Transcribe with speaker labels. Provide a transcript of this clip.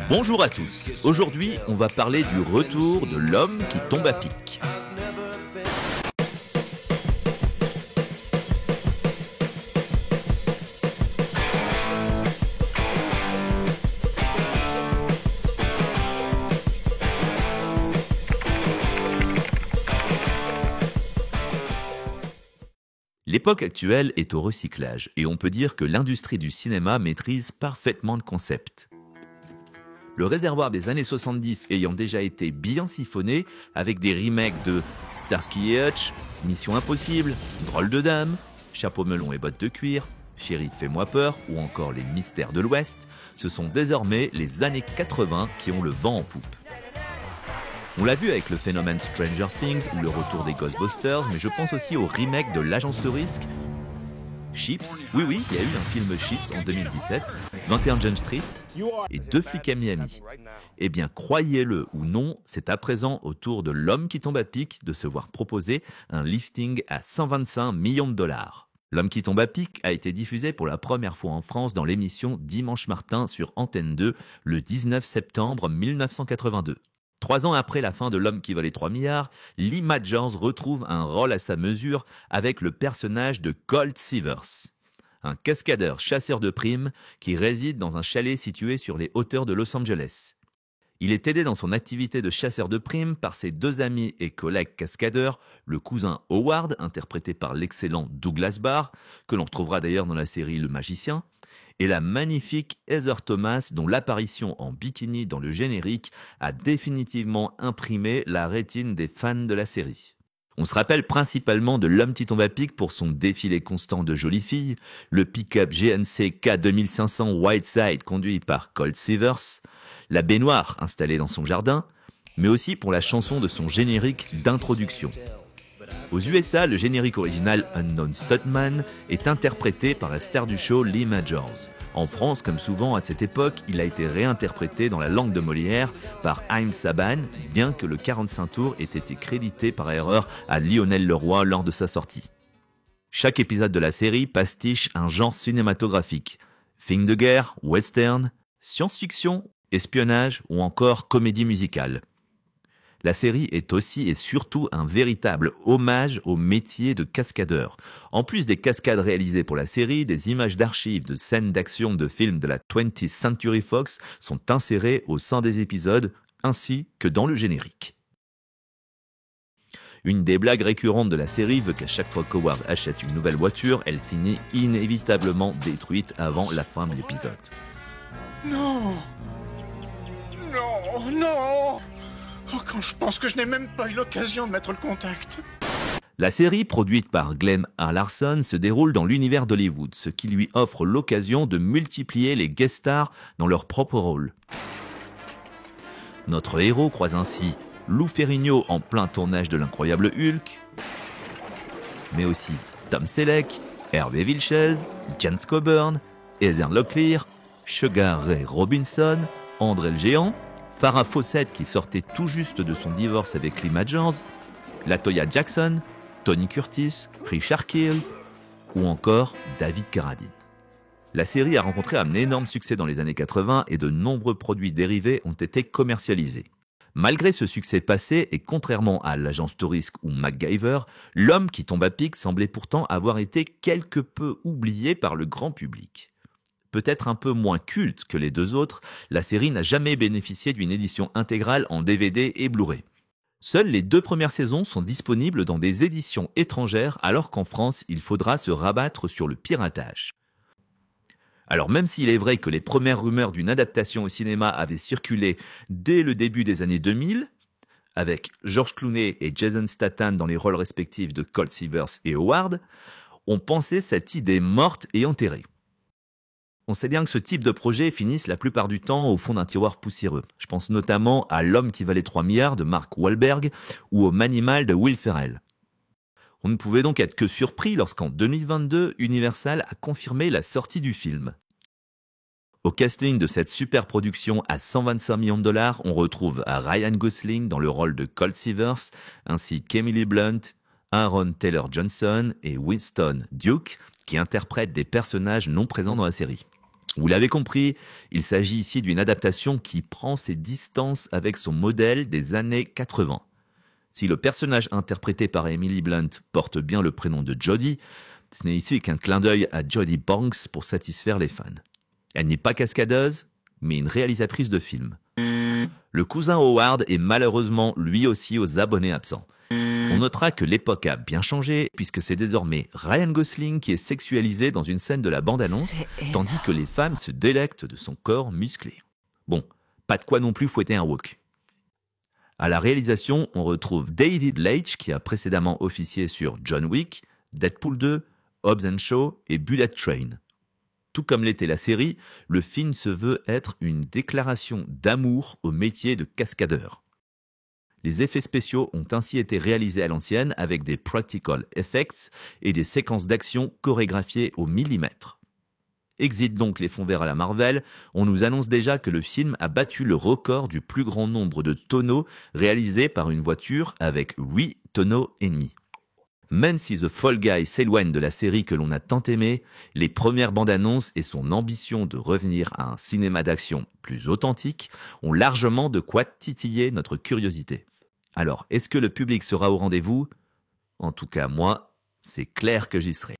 Speaker 1: Bonjour à tous, aujourd'hui on va parler du retour de l'homme qui tombe à pic. L'époque actuelle est au recyclage et on peut dire que l'industrie du cinéma maîtrise parfaitement le concept. Le réservoir des années 70 ayant déjà été bien siphonné avec des remakes de Starsky et Hutch, Mission Impossible, Drôle de Dame, Chapeau melon et bottes de cuir, Chérie fais-moi peur ou encore Les Mystères de l'Ouest, ce sont désormais les années 80 qui ont le vent en poupe. On l'a vu avec le phénomène Stranger Things ou le retour des Ghostbusters, mais je pense aussi au remake de l'Agence de risque, Chips, oui, il y a eu un film Chips en 2017, 21 Jump Street et 2 flics à Miami. Eh bien, croyez-le ou non, c'est à présent au tour de l'homme qui tombe à pic de se voir proposer un lifting à 125 millions de dollars. L'homme qui tombe à pic a été diffusé pour la première fois en France dans l'émission Dimanche Martin sur Antenne 2 le 19 septembre 1982. 3 ans après la fin de L'homme qui valait 3 milliards, Lee Majors retrouve un rôle à sa mesure avec le personnage de Colt Seavers, un cascadeur chasseur de primes qui réside dans un chalet situé sur les hauteurs de Los Angeles. Il est aidé dans son activité de chasseur de primes par ses 2 amis et collègues cascadeurs, le cousin Howard, interprété par l'excellent Douglas Barr, que l'on retrouvera d'ailleurs dans la série Le Magicien, et la magnifique Heather Thomas, dont l'apparition en bikini dans le générique a définitivement imprimé la rétine des fans de la série. On se rappelle principalement de l'homme qui tombe à pic pour son défilé constant de jolies filles, le pick-up GMC K2500 Whiteside conduit par Colt Seavers, la baignoire installée dans son jardin, mais aussi pour la chanson de son générique d'introduction. Aux USA, le générique original Unknown Stuntman est interprété par la star du show Lee Majors. En France, comme souvent à cette époque, il a été réinterprété dans la langue de Molière par Haïm Saban, bien que le 45 tours ait été crédité par erreur à Lionel Leroy lors de sa sortie. Chaque épisode de la série pastiche un genre cinématographique. Film de guerre, western, science-fiction, espionnage ou encore comédie musicale. La série est aussi et surtout un véritable hommage au métier de cascadeur. En plus des cascades réalisées pour la série, des images d'archives de scènes d'action de films de la 20th Century Fox sont insérées au sein des épisodes, ainsi que dans le générique. Une des blagues récurrentes de la série veut qu'à chaque fois qu'Howard achète une nouvelle voiture, elle finit inévitablement détruite avant la fin de l'épisode.
Speaker 2: Non! Non! Oh, quand je pense que je n'ai même pas eu l'occasion de mettre le contact.
Speaker 1: La série, produite par Glenn A. Larson, se déroule dans l'univers d'Hollywood, ce qui lui offre l'occasion de multiplier les guest stars dans leur propre rôle. Notre héros croise ainsi Lou Ferrigno en plein tournage de l'Incroyable Hulk, mais aussi Tom Selleck, Hervé Villechaize, James Coburn, Heather Locklear, Sugar Ray Robinson, André le Géant, Farrah Fawcett qui sortait tout juste de son divorce avec Lee Majors, Latoya Jackson, Tony Curtis, Richard Kiel ou encore David Carradine. La série a rencontré un énorme succès dans les années 80 et de nombreux produits dérivés ont été commercialisés. Malgré ce succès passé et contrairement à l'Agence de risque ou MacGyver, l'homme qui tombe à pic semblait pourtant avoir été quelque peu oublié par le grand public. Peut-être un peu moins culte que les 2 autres, la série n'a jamais bénéficié d'une édition intégrale en DVD et Blu-ray. Seules les 2 premières saisons sont disponibles dans des éditions étrangères alors qu'en France, il faudra se rabattre sur le piratage. Alors même s'il est vrai que les premières rumeurs d'une adaptation au cinéma avaient circulé dès le début des années 2000, avec George Clooney et Jason Statham dans les rôles respectifs de Colt Seavers et Howard, on pensait cette idée morte et enterrée. On sait bien que ce type de projet finissent la plupart du temps au fond d'un tiroir poussiéreux. Je pense notamment à L'homme qui valait 3 milliards de Mark Wahlberg ou au Manimal de Will Ferrell. On ne pouvait donc être que surpris lorsqu'en 2022, Universal a confirmé la sortie du film. Au casting de cette super production à 125 millions de dollars, on retrouve Ryan Gosling dans le rôle de Colt Seavers, ainsi qu'Emily Blunt, Aaron Taylor Johnson et Winston Duke, qui interprète des personnages non présents dans la série. Vous l'avez compris, il s'agit ici d'une adaptation qui prend ses distances avec son modèle des années 80. Si le personnage interprété par Emily Blunt porte bien le prénom de Jodie, ce n'est ici qu'un clin d'œil à Jodie Banks pour satisfaire les fans. Elle n'est pas cascadeuse, mais une réalisatrice de films. Le cousin Howard est malheureusement lui aussi aux abonnés absents. On notera que l'époque a bien changé, puisque c'est désormais Ryan Gosling qui est sexualisé dans une scène de la bande-annonce, tandis que les femmes se délectent de son corps musclé. Bon, pas de quoi non plus fouetter un wok. À la réalisation, on retrouve David Leitch qui a précédemment officié sur John Wick, Deadpool 2, Hobbs & Shaw et Bullet Train. Tout comme l'était la série, le film se veut être une déclaration d'amour au métier de cascadeur. Les effets spéciaux ont ainsi été réalisés à l'ancienne avec des practical effects et des séquences d'action chorégraphiées au millimètre. Exit donc les fonds verts à la Marvel, on nous annonce déjà que le film a battu le record du plus grand nombre de tonneaux réalisés par une voiture avec 8 tonneaux et demi. Même si The Fall Guy s'éloigne de la série que l'on a tant aimée, les premières bandes annonces et son ambition de revenir à un cinéma d'action plus authentique ont largement de quoi titiller notre curiosité. Alors, est-ce que le public sera au rendez-vous ? En tout cas, moi, c'est clair que j'y serai.